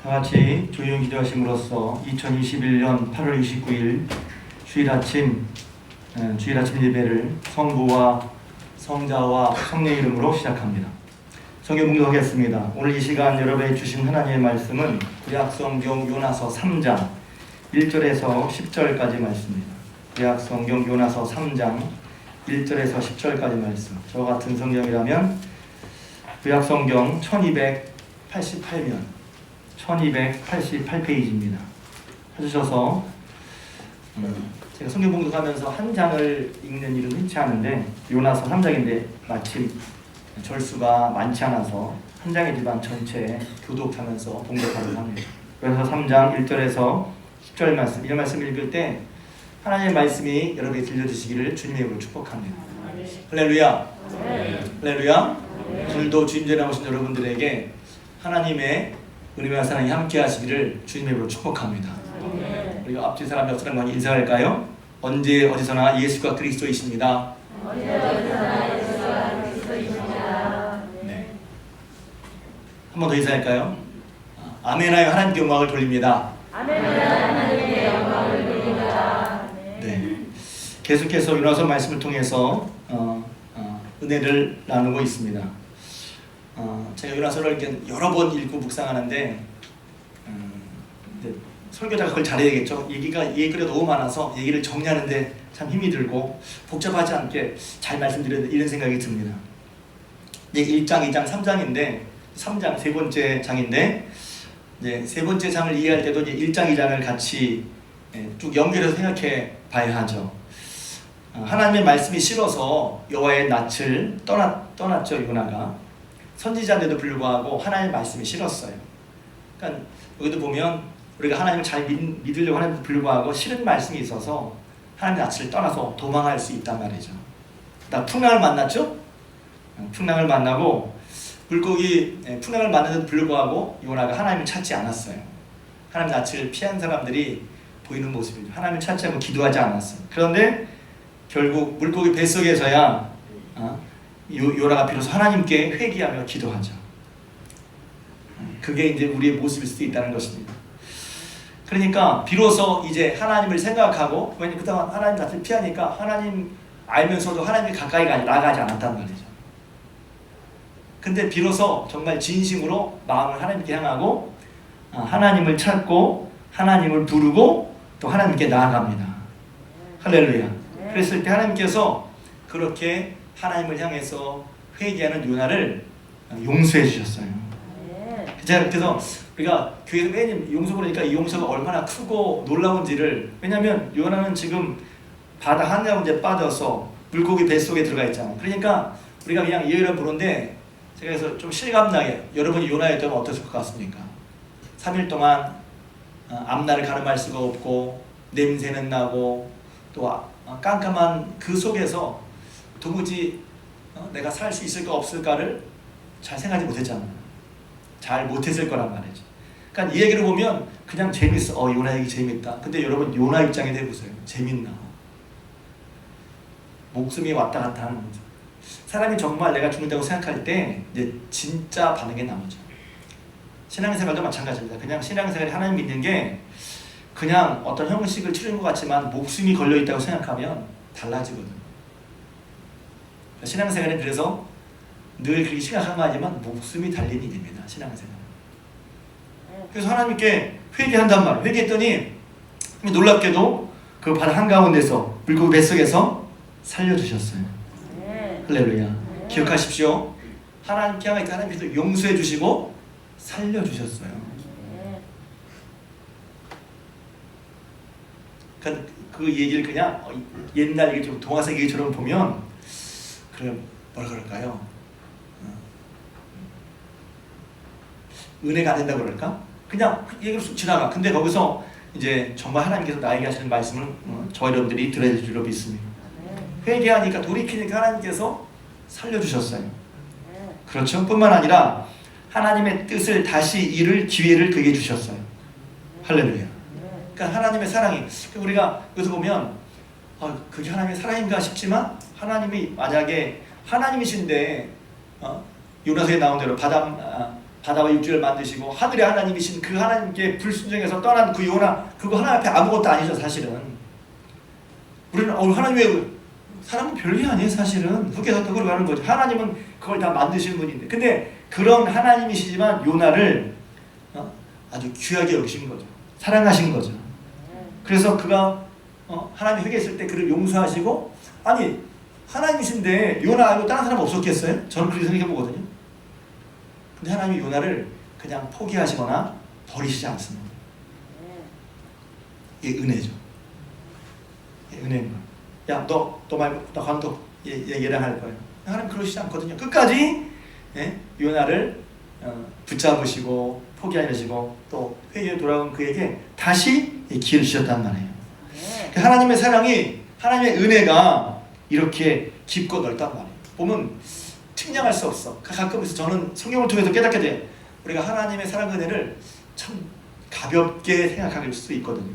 다 같이 조용히 기도하심으로써 2021년 8월 29일 주일 아침 예배를 성부와 성자와 성령의 이름으로 시작합니다. 성경 봉독하겠습니다. 오늘 이 시간 여러분에게 주신 하나님의 말씀은 구약성경 요나서 3장 1절에서 10절까지 말씀입니다. 구약성경 요나서 3장 1절에서 10절까지 말씀. 저와 같은 성경이라면 구약성경 1288페이지입니다. 찾으셔서 제가 성경 봉독하면서 한 장을 읽는 일은 흔치 않은데 요나서 3장인데 마침 절수가 많지 않아서 한 장이지만 전체 교독하면서 봉독하려고 합니다. 그래서 3장 1절에서 10절 말씀, 이런 말씀 읽을 때 하나님의 말씀이 여러분에게 들려주시기를 주님의 이름으로 축복합니다. 할렐루야. 할렐루야. 오늘도 주님 전에 오신 여러분들에게 하나님의 은혜와 사랑이 함께 하시기를 주님의 이름으로 축복합니다. 우리가 앞뒤 사람 옆 사람 많이 인사할까요? 언제 어디서나 예수가 그리스도이십니다. 네. 한 번 더 인사할까요? 아멘하여 하나님께 영광을 돌립니다. 하나님께 영광을 돌립니다. 네. 계속해서 요나서 말씀을 통해서 은혜를 나누고 있습니다. 제가 요나서를 이렇게 여러 번 읽고 묵상하는데 설교자가 그걸 잘해야겠죠. 얘기가 너무 많아서 얘기를 정리하는데 참 힘이 들고 복잡하지 않게 잘 말씀드렸는데 이런 생각이 듭니다. 1장, 2장, 3장인데 3장 세 번째 장인데 세 번째 장을 이해할 때도 이제 1장, 2장을 같이 쭉 연결해서 생각해 봐야 하죠. 하나님의 말씀이 싫어서 여호와의 낯을 떠났죠. 요나가 선지자인데도 불구하고 하나님의 말씀이 싫었어요. 그러니까 여기도 보면 우리가 하나님을 잘 믿으려고 하는데도 불구하고 싫은 말씀이 있어서 하나님의 낯을 떠나서 도망할 수 있단 말이죠. 풍랑을 만났죠? 풍랑을 만나고 풍랑을 만났는데도 불구하고 요나가 하나님을 찾지 않았어요. 하나님의 낯을 피한 사람들이 보이는 모습이죠. 하나님을 찾지 않고 기도하지 않았어요. 그런데 결국 물고기 뱃속에서야 요나가 비로소 하나님께 회개하며 기도하죠. 그게 이제 우리의 모습일 수도 있다는 것입니다. 그러니까 비로소 이제 하나님을 생각하고, 왜냐면 그동안 하나님 낯을 피하니까 하나님 알면서도 하나님이 가까이 나가지 않았단 말이죠. 근데 비로소 정말 진심으로 마음을 하나님께 향하고 하나님을 찾고 하나님을 부르고 또 하나님께 나아갑니다. 할렐루야. 그랬을 때 하나님께서 그렇게 하나님을 향해서 회개하는 요나를 용서해 주셨어요. 그래서 우리가 교회에서 매일 용서 부르니까 이 용서가 얼마나 크고 놀라운지를, 왜냐하면 요나는 지금 바다 한가운데 빠져서 물고기 뱃속에 들어가 있잖아요. 그러니까 우리가 그냥 예의를 부르는데 제가 그래서 좀 실감나게 여러분이 요나였다면 어땠을 것 같습니까? 3일 동안 앞날을 가늠할 수가 없고 냄새는 나고 또 깜깜한 그 속에서 도무지 내가 살 수 있을까 없을까를 잘 생각하지 못했잖아요. 잘 못했을 거란 말이죠. 그러니까 이 얘기를 보면 그냥 재밌어. 요나 얘기 재밌다. 근데 여러분 요나 입장에 대해 보세요. 재밌나? 목숨이 왔다 갔다 하는 거죠. 사람이 정말 내가 죽는다고 생각할 때 이제 진짜 반응이 나오죠. 신앙생활도 마찬가지입니다. 그냥 신앙생활이 하나님 믿는 게 그냥 어떤 형식을 치르는 것 같지만 목숨이 걸려있다고 생각하면 달라지거든요. 신앙생활은 그래서 늘 그렇게 심각한 거 아니지만 목숨이 달린 일입니다. 신앙생활은. 그래서 하나님께 회개한단 말이에요. 회개했더니 놀랍게도 그 바다 한가운데서 물고기 뱃속에서 살려주셨어요. 할렐루야. 기억하십시오. 하나님께 향해 하나님께서 용서해 주시고 살려주셨어요. 그러니까 그 얘기를 그냥 옛날 얘기 좀 동화책 얘기처럼 보면 그럼 뭐라 그럴까요? 은혜가 안 된다고 그럴까? 그냥 얘기를 쑥 지나가. 근데 거기서 이제 정말 하나님께서 나에게 하시는 말씀을 저 여러분들이 들어야 될 줄로 믿습니다. 회개하니까 돌이키니까 하나님께서 살려주셨어요. 그렇죠? 뿐만 아니라 하나님의 뜻을 다시 이룰 기회를 그에게 주셨어요. 할렐루야. 그러니까 하나님의 사랑이, 우리가 여기서 보면 그게 하나님의 사랑인가 싶지만 하나님이 만약에 하나님이신데 요나서에 나온 대로 바다와 육지를 만드시고 하늘의 하나님이신 그 하나님께 불순종해서 떠난 그 요나, 그거 하나님 앞에 아무것도 아니죠. 사실은 우리는 하나님 왜, 사람은 별게 아니에요. 사실은 흙에서 떡으로 가는 거죠. 하나님은 그걸 다 만드시는 분인데, 근데 그런 하나님이시지만 요나를 아주 귀하게 여기신 거죠. 사랑하신 거죠. 그래서 그가 하나님 흙에 있을 때 그를 용서하시고, 아니 하나님이신데 요나 알고 다른 사람 없었겠어요? 저는 그렇게 생각해 보거든요. 근데 하나님이 요나를 그냥 포기하시거나 버리시지 않습니다. 이게 은혜죠. 이게 은혜인 거예요. 야, 너 말고 너 감독 얘랑 할 거예요. 하나님 그러시지 않거든요. 끝까지 요나를 붙잡으시고 포기하시고 또 회의에 돌아온 그에게 다시 기회를 주셨단 말이에요. 하나님의 사랑이, 하나님의 은혜가 이렇게 깊고 넓단 말이에요. 보면 측량할 수 없어. 가끔 저는 성경을 통해서 깨닫게 돼요. 우리가 하나님의 사랑 은혜를 참 가볍게 생각할 수 있거든요.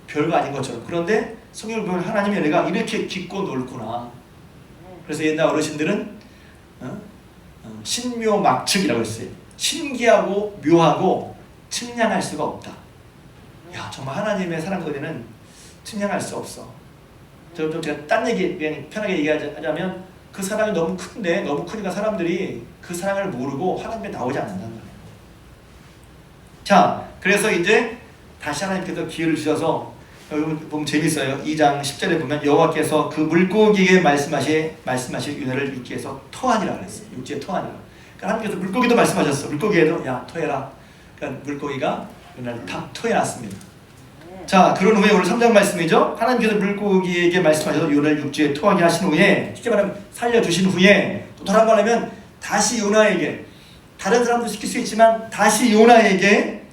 별거 아닌 것처럼. 그런데 성경을 보면 하나님의 은혜가 이렇게 깊고 넓구나. 그래서 옛날 어르신들은 신묘막측이라고 했어요. 신기하고 묘하고 측량할 수가 없다. 야, 정말 하나님의 사랑 은혜는 측량할 수 없어. 제가 딴 얘기 그냥 편하게 얘기하자면 그 사랑이 너무 큰데, 너무 크니까 사람들이 그 사랑을 모르고 하나님께 나오지 않는다는 거예요. 자, 그래서 이제 다시 하나님께서 기회를 주셔서, 여러분 보면 재밌어요. 2장 10절에 보면 여호와께서 그 물고기에게 말씀하실 은혜를 육지에서 토하니라 그랬어요. 육지에 토하니라. 그러니까 하나님께서 물고기도 말씀하셨어. 물고기에도 야 토해라. 그러니까 물고기가 은혜를 다 토해놨습니다. 자, 그런 후에 오늘 3장 말씀이죠. 하나님께서 물고기에게 말씀하셔서 요나를 육지에 토하게 하신 후에, 쉽게 말하면 살려주신 후에 또 돌아가려면 다시 요나에게, 다른 사람도 시킬 수 있지만 다시 요나에게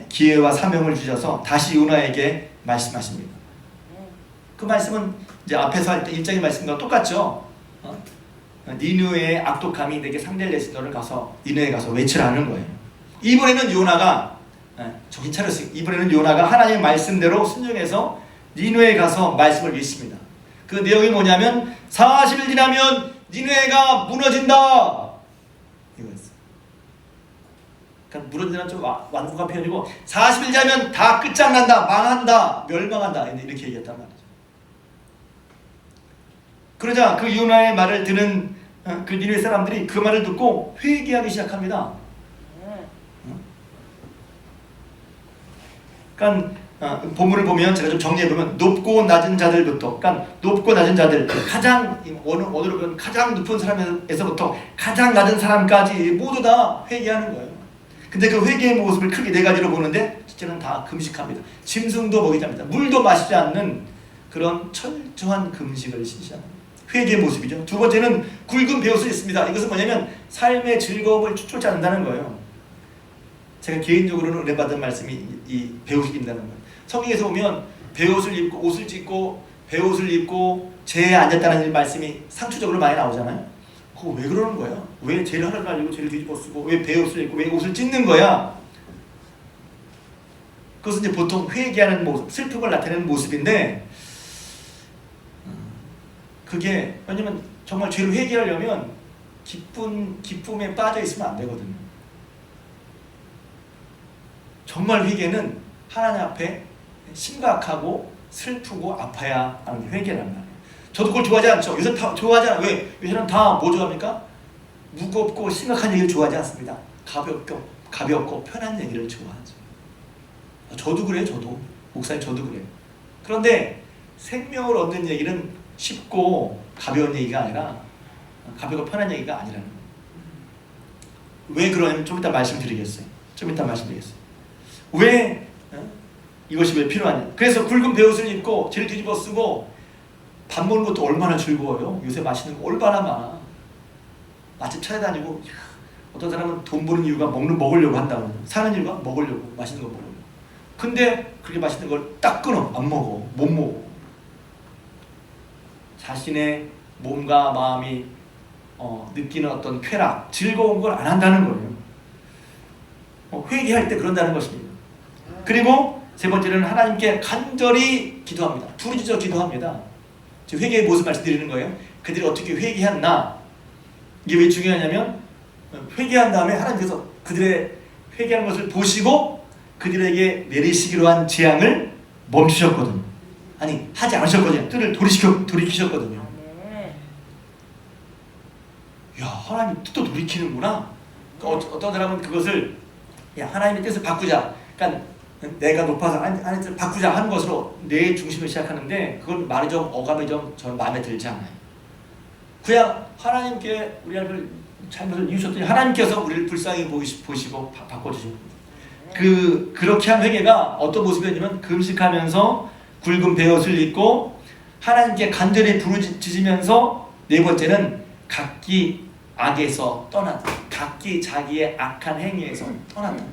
기회와 사명을 주셔서 다시 요나에게 말씀하십니다. 그 말씀은 이제 앞에서 할 때 1장의 말씀과 똑같죠. 니느웨의 악독함이 내게 상대를 냈을 너를 가서 니느웨에 가서 외치라는 거예요. 이번에는 요나가 정신 차렸어요. 이번에는 요나가 하나님의 말씀대로 순종해서 니느웨에 가서 말씀을 믿습니다. 그 내용이 뭐냐면 40일 지나면 니느웨가 무너진다 이거였어요. 그러니까 무너진다는 좀 완곡한 표현이고, 40일 지나면 다 끝장난다, 망한다, 멸망한다 이렇게 얘기했단 말이죠. 그러자 그 요나의 말을 듣는 그 니느웨 사람들이 그 말을 듣고 회개하기 시작합니다. 그러니까 본문을 보면 제가 좀 정리해 보면 높고 낮은 자들부터, 그러니까 높고 낮은 자들, 가장 어느로 보면 가장 높은 사람에서부터 가장 낮은 사람까지 모두 다 회개하는 거예요. 근데 그 회개의 모습을 크게 네 가지로 보는데, 첫째는 다 금식합니다. 짐승도 먹이지 않습니다. 물도 마시지 않는 그런 철저한 금식을 실시합니다. 회개의 모습이죠. 두 번째는 굵은 배옷을 입습니다. 이것은 뭐냐면 삶의 즐거움을 쫓지 않는다는 거예요. 제가 개인적으로는 은혜 받은 말씀이 이 배옷을 입는다는 거예요. 성경에서 보면 배옷을 입고 옷을 찢고 배옷을 입고 죄에 앉았다는 말씀이 상투적으로 많이 나오잖아요. 그거 왜 그러는 거야? 왜 죄를 하나도 알고 죄를 뒤집어 쓰고 왜 배옷을 입고 왜 옷을 찢는 거야? 그것은 이제 보통 회개하는 모습, 슬픔을 나타내는 모습인데, 그게 왜냐면 정말 죄를 회개하려면 기쁨에 빠져 있으면 안 되거든요. 정말 회개는 하나님 앞에 심각하고 슬프고 아파야 하는 게 회개란 말이에요. 저도 그걸 좋아하지 않죠. 요새 다 좋아하지 않아요. 왜? 요새는 다 뭐 좋아합니까? 무겁고 심각한 얘기를 좋아하지 않습니다. 가볍고 편한 얘기를 좋아하죠. 저도 그래요. 저도 목사님 저도 그래요. 그런데 생명을 얻는 얘기는 쉽고 가벼운 얘기가 아니라, 가볍고 편한 얘기가 아니라는 거예요. 왜 그러냐면 좀 이따 말씀드리겠어요. 왜 이것이 왜 필요하냐. 그래서 굵은 배옷을 입고 죄를 뒤집어 쓰고 밥 먹는 것도 얼마나 즐거워요. 요새 맛있는 거 얼마나 많아. 맛집 찾아다니고, 어떤 사람은 돈 버는 이유가 먹으려고 한다고, 사는 이유가 먹으려고, 맛있는 거 먹으려고. 근데 그렇게 맛있는 걸 딱 끊어. 안 먹어. 못 먹어. 자신의 몸과 마음이 느끼는 어떤 쾌락, 즐거운 걸 안 한다는 거예요. 회개할 때 그런다는 것입니다. 그리고 세 번째는 하나님께 간절히 기도합니다. 부르짖어 기도합니다. 지금 회개의 모습 말씀드리는 거예요. 그들이 어떻게 회개했나? 이게 왜 중요하냐면 회개한 다음에 하나님께서 그들의 회개하는 것을 보시고 그들에게 내리시기로 한 재앙을 멈추셨거든요. 아니 하지 않으셨거든요. 뜻을 돌이키셨거든요. 야, 하나님 뜻도 돌이키는구나. 그러니까 어떤 사람은 그것을 야, 하나님의 뜻을 바꾸자. 그러니까 내가 높아서 하나님의 뜻을 바꾸자 하는 것으로 내 중심을 시작하는데 그건 말이 좀 어감이 좀 저는 마음에 들지 않아요. 그냥 하나님께 우리를 잘못을 이루셨더니 하나님께서 우리를 불쌍히 보시고 바꿔주신 그렇게 한 회개가 어떤 모습이었냐면 금식하면서 굵은 베옷을 입고 하나님께 간절히 부르짖으면서 네 번째는 각기 악에서 떠났다. 각기 자기의 악한 행위에서 떠났다.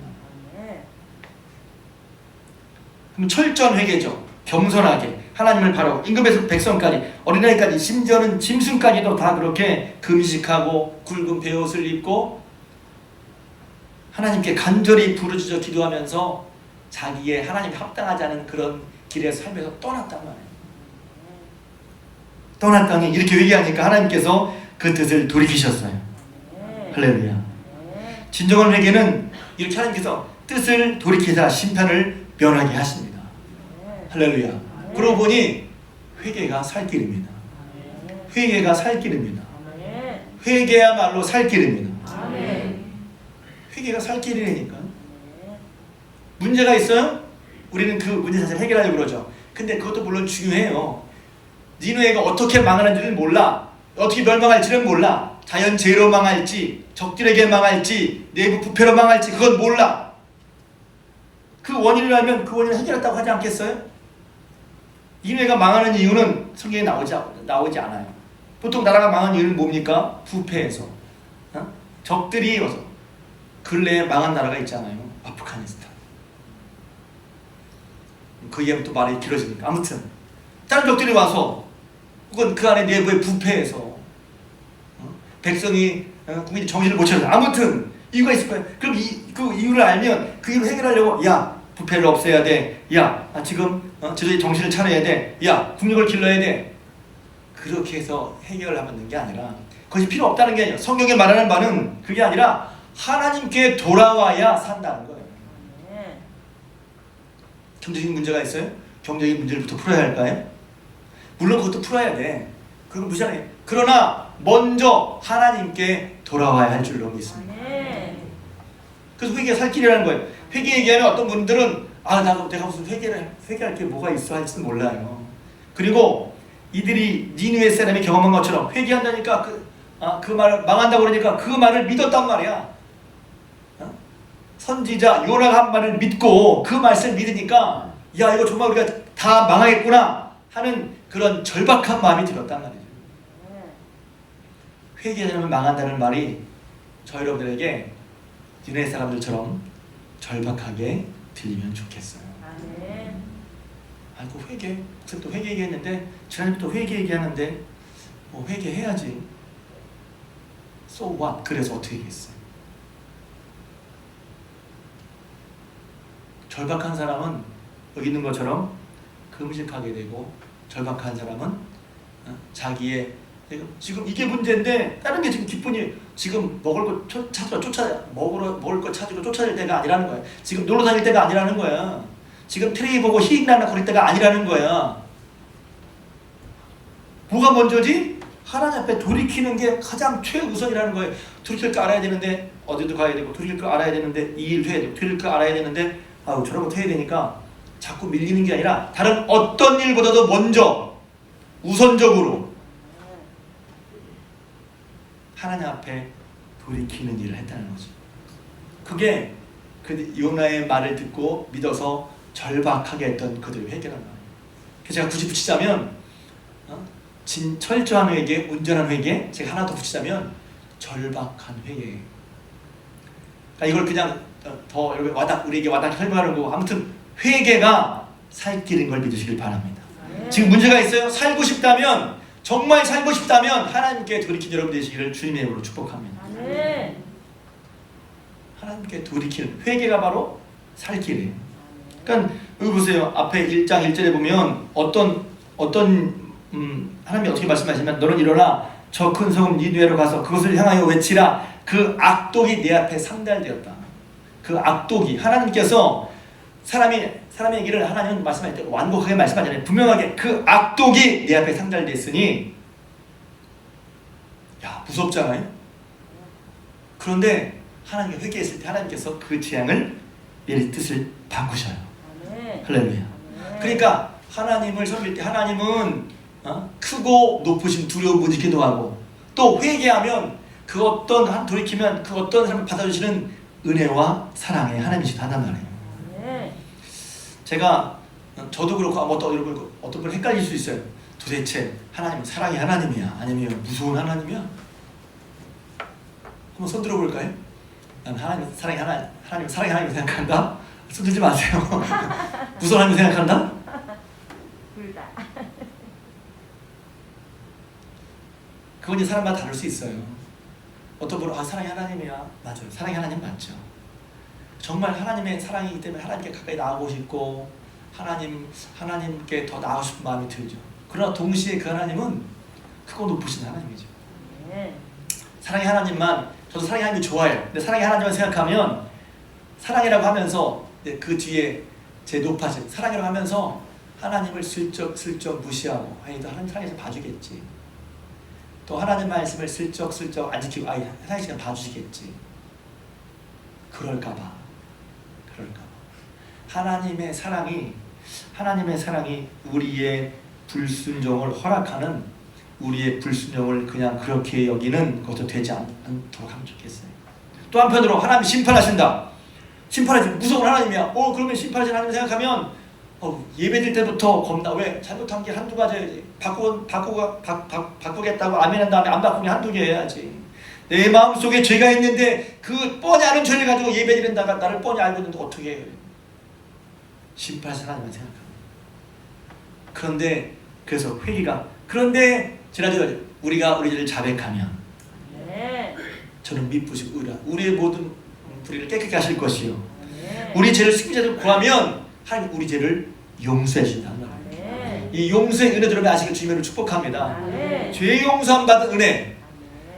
그럼 철저한 회개죠. 겸손하게 하나님을 바라고 임금에서 백성까지 어린아이까지 심지어는 짐승까지도 다 그렇게 금식하고 굵은 베옷을 입고 하나님께 간절히 부르짖어 기도하면서 자기의 하나님께 합당하지 않은 그런 길에 살면서 떠났단 말이에요. 떠났더니 이렇게 회개하니까 하나님께서 그 뜻을 돌이키셨어요. 할렐루야. 진정한 회개는 이렇게 하나님께서 뜻을 돌이키사 심판을 면하게 하십니다. 할렐루야. 그러고 보니 회개가 살 길입니다. 회개가 살 길입니다. 회개야말로 살 길입니다. 회개가 살 길이니까. 문제가 있어요? 우리는 그 문제 자체를 해결하려고 그러죠. 근데 그것도 물론 중요해요. 니느웨가 어떻게 망하는지는 몰라. 어떻게 멸망할지는 몰라. 자연재해로 망할지, 적들에게 망할지, 내부 부패로 망할지 그건 몰라. 그 원인을 알면 그 원인을 해결했다고 하지 않겠어요? 니느웨가 망하는 이유는 성경에 나오지 않아요. 보통 나라가 망한 이유는 뭡니까? 부패해서. 적들이 와서. 근래에 망한 나라가 있잖아요. 아프가니스탄. 그 이야기부터 말이 길어지니까. 아무튼 다른 적들이 와서 혹은 그 안에 내부의 부패해서 백성이 국민이 정신을 못 차려서 아무튼 이유가 있을 거예요. 그럼 그 이유를 알면 그 이유를 해결하려고 야 부패를 없애야 돼. 야 지금 제도의 정신을 차려야 돼. 야 국력을 길러야 돼. 그렇게 해서 해결을 하는 게 아니라 그것이 필요 없다는 게 아니라 성경에 말하는 바는 그게 아니라 하나님께 돌아와야 산다는 거예요. 경제적인 문제가 있어요? 경제적인 문제부터 풀어야 할까요? 물론 그것도 풀어야 돼. 그건 무시하네. 그러나 먼저 하나님께 돌아와야 할 줄로 믿습니다. 그래서 회개가 살 길이라는 거예요. 회개 얘기하면 어떤 분들은 내가 무슨 회개할 게 뭐가 있어 할지는 몰라요. 그리고 이들이 니느웨 사람이 경험한 것처럼 회개한다니까 그 말을 망한다고 그러니까 그 말을 믿었단 말이야. 선지자 요나가 한 말을 믿고 그 말씀을 믿으니까 야 이거 정말 우리가 다 망하겠구나 하는 그런 절박한 마음이 들었단 말이죠. 회개하면 망한다는 말이 저 여러분들에게 니느웨 사람들처럼 절박하게 들리면 좋겠어요. 아이고 회개, 목사님 또 회개 얘기했는데 지난주부터 회개 얘기하는데 회개해야지. So what? 그래서 어떻게 했어요? 절박한 사람은 여기 있는 것처럼 금식하게 되고 절박한 사람은 자기의 지금 이게 문제인데 다른 게 지금 기쁜이 지금 먹을 거 먹을 거 찾으러 쫓아낼 때가 아니라는 거야. 지금 놀러 다닐 때가 아니라는 거야. 지금 트레이 보고 희익낙낙 거릴 때가 아니라는 거야. 뭐가 먼저지? 하나님 앞에 돌이키는 게 가장 최우선이라는 거예요. 돌이킬 거 알아야 되는데 어디도 가야 되고 돌이킬 거 알아야 되는데 이 일도 해야 되고 돌이킬 거 알아야 되는데 저런 것도 해야 되니까 자꾸 밀리는 게 아니라 다른 어떤 일보다도 먼저 우선적으로 하나님 앞에 돌이키는 일을 했다는 거죠. 그게 요나의 말을 듣고 믿어서 절박하게 했던 그들의 회개란 말이에요. 그래서 제가 굳이 붙이자면 철저한 회개, 온전한 회개, 제가 하나 더 붙이자면 절박한 회개. 그러니까 이걸 그냥 더 우리에게 와닿게 설명하는 거고 아무튼 회개가 살 길인 걸 믿으시길 바랍니다. 지금 문제가 있어요? 정말 살고 싶다면 하나님께 돌이킨 여러분 되시기를 주님의 이름으로 축복합니다. 하나님께 돌이키는 회개가 바로 살 길이에요. 그러니까 여기 보세요. 앞에 1장 1절에 보면 하나님이 어떻게 말씀하시면 너는 일어나 저 큰 성읍 니느웨로 가서 그것을 향하여 외치라. 그 악독이 내 앞에 상달되었다. 그 악독이 하나님께서 사람의 길을 하나님은 말씀할 때 완곡하게 말씀하잖아요. 분명하게 그 악독이 내 앞에 상달됐으니 야 무섭잖아요. 그런데 하나님께 회개했을 때 하나님께서 그 재앙을 내릴 뜻을 바꾸셔요. 할렐루야. 그러니까 하나님을 섬길 때 하나님은 크고 높으신 두려움 못 잊기도 하고 또 회개하면 그 어떤 돌이키면 그 어떤 사람을 받아주시는 은혜와 사랑의 하나님이시다 한단 말이에요. 제가 저도 그렇고 여러분 어떤 분 헷갈릴 수 있어요. 도대체 하나님은 사랑의 하나님이야 아니면 무서운 하나님이야? 한번 손 들어볼까요? 난 하나님 사랑의 하나님 생각한다. 손 들지 마세요. 무서운 하나님 생각한다? 둘 다. 그건 이제 사람마다 다를 수 있어요. 어떤 분은 사랑의 하나님이야. 맞아요. 사랑의 하나님 맞죠. 정말 하나님의 사랑이기 때문에 하나님께 가까이 나가고 싶고 하나님께 더 나가고 싶은 마음이 들죠. 그러나 동시에 그 하나님은 크고 높으신 하나님이죠. 사랑의 하나님만 저도 사랑의 하나님이 좋아해요. 근데 사랑의 하나님만 생각하면 사랑이라고 하면서 그 뒤에 제 높아진 사랑이라고 하면서 하나님을 슬쩍 무시하고 아니 또 하나님 사랑해서 봐주겠지. 또 하나님 말씀을 슬쩍 안 지키고 하나님 시간 봐주시겠지. 그럴까봐. 하나님의 사랑이 우리의 불순종을 허락하는 우리의 불순종을 그냥 그렇게 여기는 것도 되지 않도록 하면 좋겠어요. 또 한편으로 하나님 심판하신다. 무서운 하나님이야. 그러면 심판하신 하나님 생각하면 예배드릴 때부터 겁나. 왜? 잘못한 게 한두 가지 바꾸겠다고 아멘한 다음에 안 바꾸니 한두 개 해야지. 내 마음속에 죄가 있는데 그 뻔히 아는 죄를 가지고 예배드린다가 나를 뻔히 알고 있는데 어떻게 해? 심판하신 하나님만 생각합니다. 그래서 회개가 그런데 지난주에 우리가 우리 죄를 자백하면 저는 미쁘시고 우리의 모든 불의를 깨끗게 하실 것이요 우리 죄를 숙이자를 구하면 하나님 우리 죄를 용서해 주신다. 이 용서의 은혜 들으면 아시겠죠? 주님을 축복합니다. 죄 용서함 받은 은혜.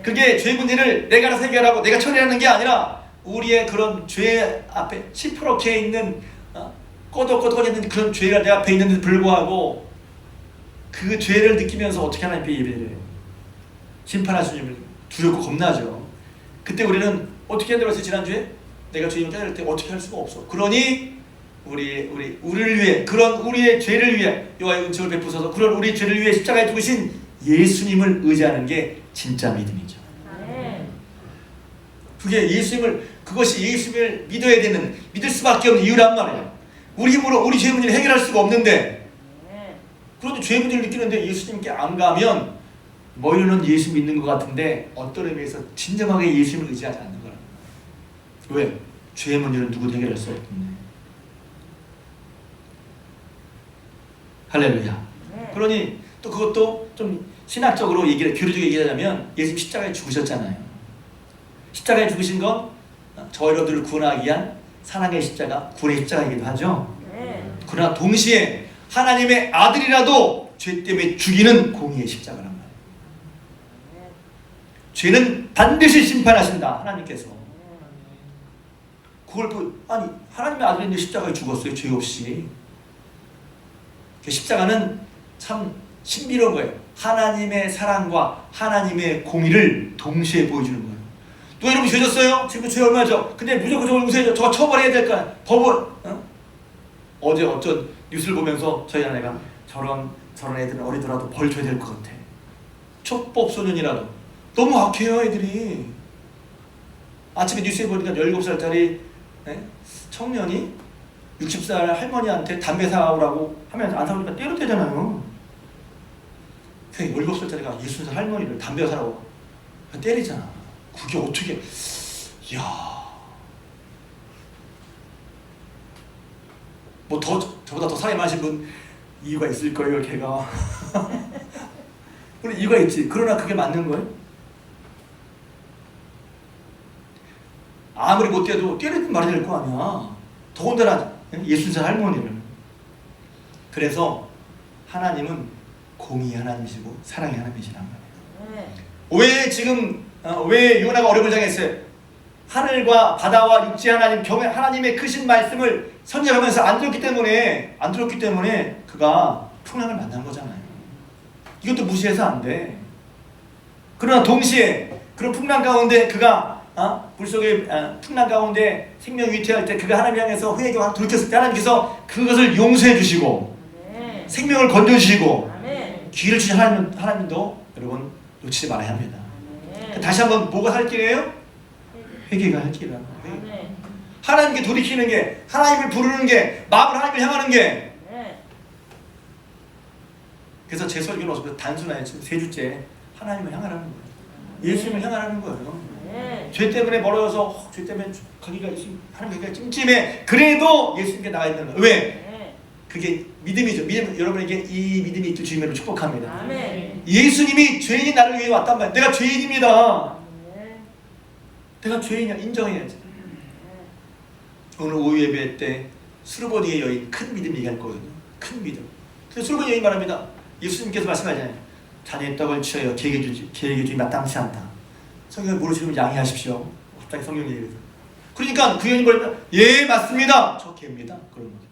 그게 죄 문제를 내가 알아서 해결하고 내가 처리하는 게 아니라 우리의 그런 죄 앞에 시퍼렇게 있는 꼬덕꼬덕거리는 그런 죄가 내 앞에 있는데도 불구하고 그 죄를 느끼면서 어떻게 하나님께 예배를 해요? 심판하시는 주님을 두렵고 겁나죠. 그때 우리는 어떻게 해야 되겠어요? 지난주에 내가 죄인을 깨달을 때 어떻게 할 수가 없어. 그러니 우리를 위해 그런 우리의 죄를 위해 여호와의 은총을 베푸셔서 그런 우리의 죄를 위해 십자가에 죽으신 예수님을 의지하는 게 진짜 믿음이죠. 그것이 예수님을 믿을 수밖에 없는 이유란 말이에요. 우리 힘으로 우리 죄 문제를 해결할 수가 없는데 그런데 죄 문제를 느끼는데 예수님께 안 가면 머리로는 예수 믿는 것 같은데 어떤 의미에서 진정하게 예수님을 의지하지 않는 거라는 거예요. 왜? 죄의 문제는 누구도 해결할 수 없는데. 할렐루야. 그러니 또 그것도 좀 신학적으로 교리적으로 얘기하자면 예수님 십자가에 죽으셨잖아요. 십자가에 죽으신 건 저 여러분들을 구원하기 위한 사랑의 십자가, 구원의 십자가이기도 하죠. 그러나 동시에 하나님의 아들이라도 죄 때문에 죽이는 공의의 십자가란 말이에요. 죄는 반드시 심판하신다. 하나님께서. 하나님의 아들인데 십자가에 죽었어요. 죄 없이. 십자가는 참 신비로운 거예요. 하나님의 사랑과 하나님의 공의를 동시에 보여주는 거예요. 또 여러분 죄졌어요? 지금 죄 얼마죠? 근데 무조건 저걸 용서해줘. 저거 처벌해야 될까? 법을 어제 어쩐 뉴스를 보면서 저희 아내가 저런 애들은 어리더라도 벌 줘야 될 것 같아. 촉법 소년이라도 너무 악해요 애들이. 아침에 뉴스에 보니까 17살짜리 청년이 60살 할머니한테 담배 사오라고 하면 안 사오니까 때려도 되잖아요. 17살짜리가 60살 할머니를 담배 사라고 때리잖아. 그게 어떻게 저보다 더 사랑이 많으신 분 이유가 있을 거예요. 걔가 물론 이유가 있지. 그러나 그게 맞는 거예요? 아무리 못 때려도 때리든 말이 될 거 아니야. 더군다나 60살 할머니를. 그래서 하나님은 공의 하나님이시고 사랑의 하나님이시란 말이에요. 왜 지금 왜 요나가 어려움을 당했어요? 하늘과 바다와 육지 하나님 경외 하나님의 크신 말씀을 선택하면서 안 들었기 때문에 그가 풍랑을 만난 거잖아요. 이것도 무시해서 안 돼. 그러나 동시에 그런 풍랑 가운데 그가 물속에 풍랑 가운데 생명 위태할 때 그가 하나님 향해서 회개와 돌이켰을 때 하나님께서 그것을 용서해 주시고 아멘. 생명을 건져 주시고 아멘. 기회를 주신 하나님도 여러분 놓치지 말아야 합니다. 아멘. 다시 한번 뭐가 할 길이에요? 회개가 할 길이라고. 아멘. 하나님께 돌이키는 게, 하나님을 부르는 게, 마음을 하나님을 향하는 게. 아멘. 그래서 제 설교는 어서 단순하게 지금 세 주째 하나님을 향하라는 거예요. 예수님을 향하라는 거예요. 아멘. 죄 때문에 멀어져서 죄 때문에 가기가 하나님 가기가 찜찜해. 그래도 예수님께 나가야 되는 거예요. 왜? 아멘. 그게 믿음이죠. 믿음, 여러분에게 이 믿음이 있길 주님으로 축복합니다. 아멘. 예수님이 죄인인 나를 위해 왔단 말이에요. 내가 죄인입니다. 아멘. 내가 죄인이야. 인정해야지. 오늘 오후 예배 때 수르보니의 여인 큰 믿음 얘기할 거거든요. 큰 믿음. 그래서 수르보니 여인 말합니다. 예수님께서 말씀하잖아요. 자네의 떡을 취하여 개에게 주지 마땅치 않다. 성경을 모르시면 양해하십시오. 갑자기 성경 얘기해서. 그러니까 그 여인이 뭐냐면 예 맞습니다. 저 개입니다. 그런 거죠.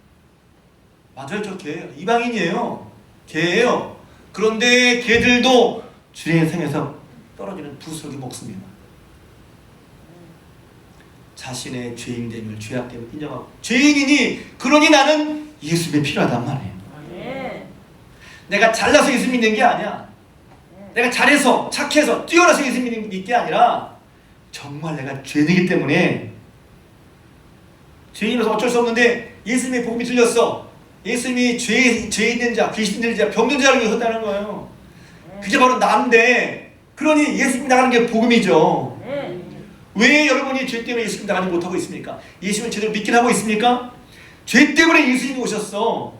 맞아요, 저 개예요. 이방인이에요. 개예요. 그런데 개들도 주의 생에서 떨어지는 부스러기 먹습니다. 자신의 죄인됨을 죄악됨을 인정하고 죄인이니 그러니 나는 예수님이 필요하단 말이에요. 아멘. 내가 잘나서 예수 믿는 게 아니야. 내가 잘해서 착해서 뛰어나서 예수 믿는 게 아니라 정말 내가 죄인이기 때문에 죄인으로서 어쩔 수 없는데 예수님의 복음이 들렸어. 예수님이 죄 있는 자, 귀신 들린 자, 병든 자를 위하셨다는 거예요. 그게 바로 나인데 그러니 예수님 나가는 게 복음이죠. 왜 여러분이 죄 때문에 예수님 나가지 못하고 있습니까? 예수님을 제대로 믿긴 하고 있습니까? 죄 때문에 예수님이 오셨어.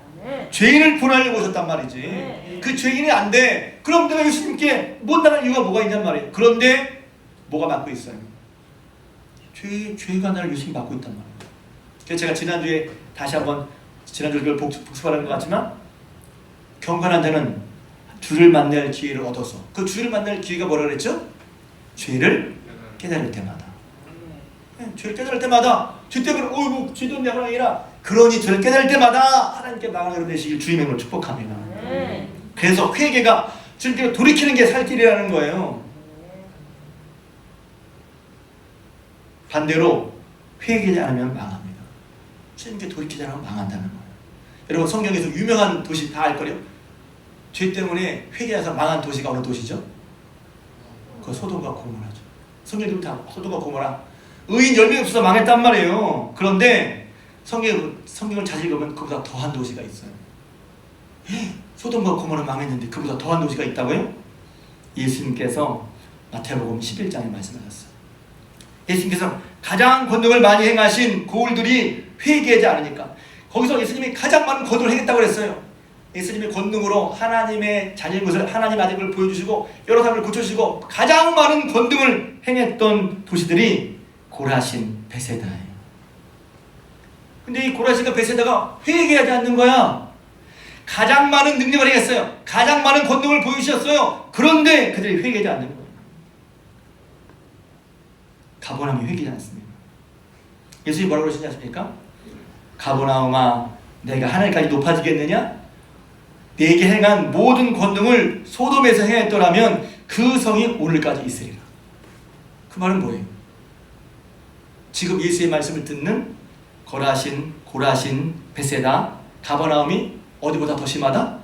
죄인을 구원하려고 오셨단 말이지. 그 죄인이 안 돼. 그럼 내가 예수님께 못 나갈 이유가 뭐가 있냔 말이에요. 그런데 뭐가 막고 있어요? 죄가 나를 예수님 막고 있단 말이에요. 그래서 제가 지난주에 다시 한번 지난주에 그걸 복습하는 것 같지만 경건한 자는 주를 만날 기회를 얻어서 그 주를 만날 기회가 뭐라 그랬죠? 죄를 깨달을 때마다. 죄를 깨달을 때마다 죄 때문에 어이구 죄도 내가 아니라 그러니 죄를 깨달을 때마다 하나님께 나가게 되시길 주님의 이름으로 축복합니다. 그래서 회개가 주님께 돌이키는 게 살 길이라는 거예요. 반대로 회개하지 않으면 망합니다. 주님께 돌이키지 않으면 망한다는 거예요. 여러분 성경에서 유명한 도시 다 알걸요? 죄 때문에 회개해서 망한 도시가 어느 도시죠? 그 소돔과 고모라죠. 성경에도 다 소돔과 고모라 의인 10명이 없어서 망했단 말이에요. 그런데 성경을 자세히 보면 그보다 더한 도시가 있어요. 소돔과 고모라 망했는데 그보다 더한 도시가 있다고요? 예수님께서 마태복음 11장에 말씀하셨어요. 예수님께서 가장 권능을 많이 행하신 고울들이 회개하지 않으니까 거기서 예수님이 가장 많은 권능을 행했다고 그랬어요. 예수님의 권능으로 하나님의 자녀인 것을 하나님 아들인 걸 보여주시고 여러 사람을 고쳐주시고 가장 많은 권능을 행했던 도시들이 고라신 베세다예요. 근데 이 고라신과 베세다가 회개하지 않는 거야. 가장 많은 능력을 행했어요. 가장 많은 권능을 보여주셨어요. 그런데 그들이 회개하지 않는 거예요. 가버나움이 회개하지 않습니다. 예수님이 뭐라고 그러시지 않습니까? 가버나움아 내가 하늘까지 높아지겠느냐? 내게 행한 모든 권능을 소돔에서 행했더라면 그 성이 오늘까지 있으리라. 그 말은 뭐예요? 지금 예수의 말씀을 듣는 고라신, 베세다, 가버나움이 어디보다 더 심하다?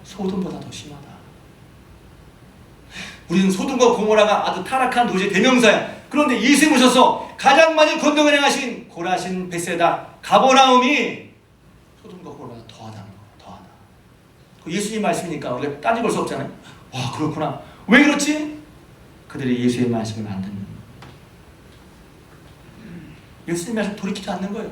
소돔보다 더 심하다. 우리는 소돔과 고모라가 아주 타락한 도시의 대명사야. 그런데 예수님 오셔서 가장 많은 권능을 행하신 고라신, 베세다, 가버나움이 소돔과 고모라가 더하다는 거야. 더하다. 예수님 말씀이니까 우리가 따지고 볼 수 없잖아요. 와 그렇구나. 왜 그렇지? 그들이 예수의 말씀을 안 듣는 거예요. 예수님 말씀 돌이키지 않는 거예요.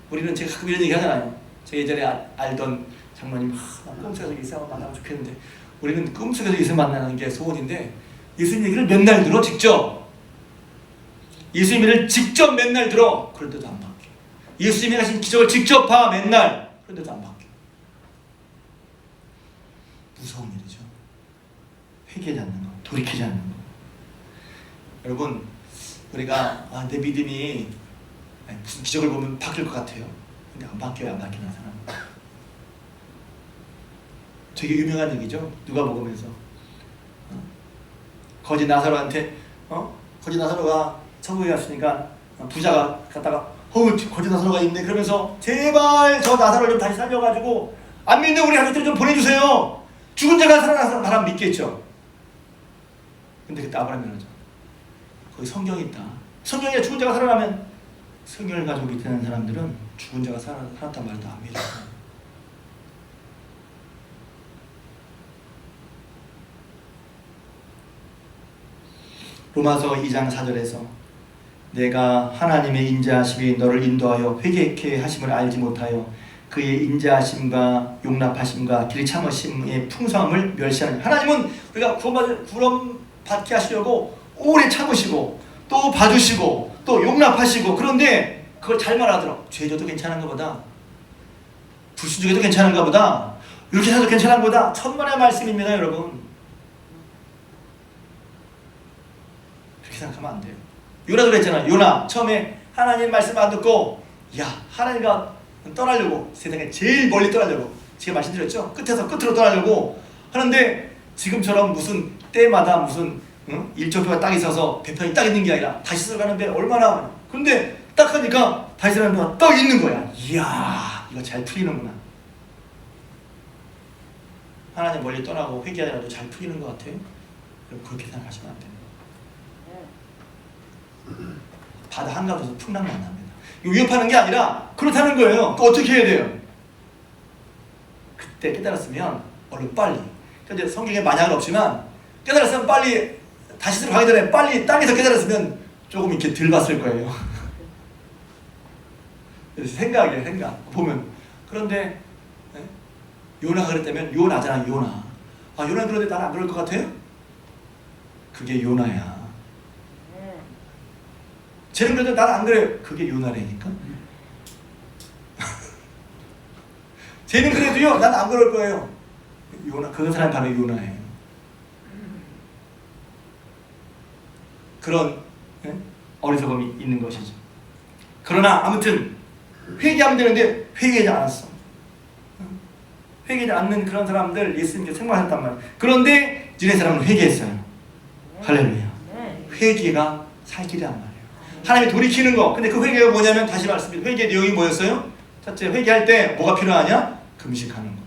우리는 제가 가끔 이런 얘기 하잖아요. 제가 예전에 알던 장로님 꿈속에서 예수님 만나면 좋겠는데 우리는 꿈속에서 예수 만나는 게 소원인데 예수님 얘기를 맨날 들어 직접. 예수님 얘기를 직접 맨날 들어. 그런데도 안 바뀌어. 예수님이 하신 기적을 직접 봐 맨날. 그런데도 안 바뀌어. 무서운 일이죠. 회개하지 않는 거. 돌이키지 않는 거. 여러분, 우리가 내 믿음이 무슨 기적을 보면 바뀔 것 같아요. 근데 안 바뀌어요. 안 바뀌는 사람. 되게 유명한 얘기죠. 누가 먹으면서 거지 나사로한테 거지 나사로가 천국에 갔으니까 부자가 갔다가 거지 나사로가 있네 그러면서 제발 저 나사로를 좀 다시 살려가지고 안 믿는 우리 가족들 좀 보내주세요. 죽은 자가 살아나서 바람 믿겠죠. 근데 그때 아브라함이 말하죠. 거기 성경이 있다. 성경에 죽은 자가 살아나면 성경을 가지고 믿는 사람들은 죽은 자가 살았단 말도 안 믿어요. 로마서 2장 4절에서 내가 하나님의 인자하심이 너를 인도하여 회개케 하심을 알지 못하여 그의 인자하심과 용납하심과 길 참으심의 풍성함을 멸시하는 하나님은 우리가 구원받게 하시려고 오래 참으시고 또 봐주시고 또 용납하시고 그런데 그걸 잘 말하더라. 죄져도 괜찮은가 보다. 불순종해도 괜찮은가 보다. 이렇게 해도 괜찮은가 보다. 천만의 말씀입니다 여러분. 그렇게 생각하면 안 돼요. 요나도 그랬잖아요. 요나 처음에 하나님 말씀 안 듣고 하나님과 떠나려고 세상에 제일 멀리 떠나려고 제가 말씀드렸죠. 끝에서 끝으로 떠나려고 하는데 지금처럼 무슨 때마다 무슨 일정표가 딱 있어서 배편이 딱 있는 게 아니라 다시 들어가는데 얼마나 근데 딱 하니까 다시 들어가는 딱 있는 거야. 이야 이거 잘 풀리는구나. 하나님 멀리 떠나고 회개하더라도 잘 풀리는 것 같아요. 그렇게 생각하시면 안 됩니다. 바다 한가운데서 풍랑 만납니다. 위협하는 게 아니라 그렇다는 거예요. 어떻게 해야 돼요? 그때 깨달았으면 얼른 빨리. 근데 성경에 만약은 없지만 깨달았으면 빨리 다시 들어가기 전에 빨리 땅에서 깨달았으면 조금 이렇게 덜 봤을 거예요. 생각이에요. 생각 보면. 그런데 요나가 그랬다면 요나잖아. 요나. 요나는 그런데 나는 안 그럴 것 같아요? 그게 요나야. 쟤는 그래도 나는 안 그래요. 그게 요나라니까. 쟤는 그래도요 난 안 그럴 거예요. 요나 그 사람이 바로 요나예요. 그런 어리석음이 있는 것이죠. 그러나 아무튼 회개하면 되는데 회개하지 않았어. 회개하지 않는 그런 사람들 예수님께서 책망하셨단 말이에요. 그런데 니네 사람은 회개했어요. 할렐루야. 회개가 살 길이란 말이에요. 하나님이 돌이키는 거. 근데 그 회개가 뭐냐면 다시 말씀드립니다. 회개의 내용이 뭐였어요? 첫째, 회개할 때 뭐가 필요하냐? 금식하는 거.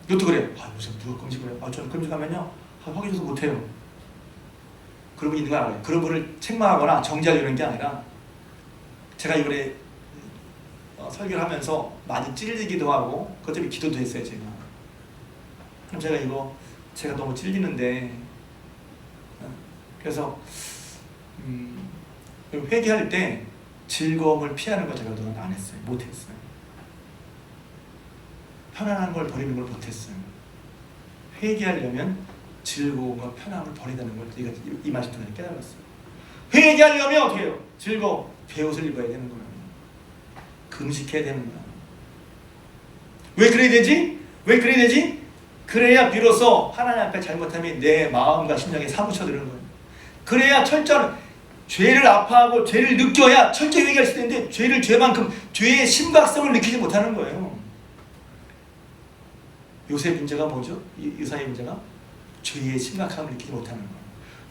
이것도 그래요. 요새 누가 금식을 해요? 저는 금식하면요 허기 줘서 못해요. 그런 분 있는 거 알아요. 그런 분을 책망하거나 정죄하려는 게 아니라 제가 이번에 설교를 하면서 많이 찔리기도 하고 그것 때문에 기도도 했어요. 그럼 제가 너무 찔리는데 그래서 회개할 때 즐거움을 피하는 거 제가 그동안 안 했어요. 못했어요. 편안한 걸 버리는 걸 못했어요. 회개하려면 즐거움과 편안함을 버리다는 걸 이 말씀 통해 깨달았어요. 회개하려면 어떻게 해요? 즐거움, 배옷을 입어야 되는 거예요. 금식해야 되는 거야. 왜 그래야 되지? 왜 그래야 되지? 그래야 비로소 하나님 앞에 잘못하면 내 마음과 심령에 사무쳐드는 거예요. 그래야 철저한 죄를 아파하고 죄를 느껴야 철저히 회개할 수 있는데 죄를 죄만큼 죄의 심각성을 느끼지 못하는 거예요. 요새 문제가 뭐죠? 유사의 문제가 죄의 심각함을 느끼지 못하는 거예요.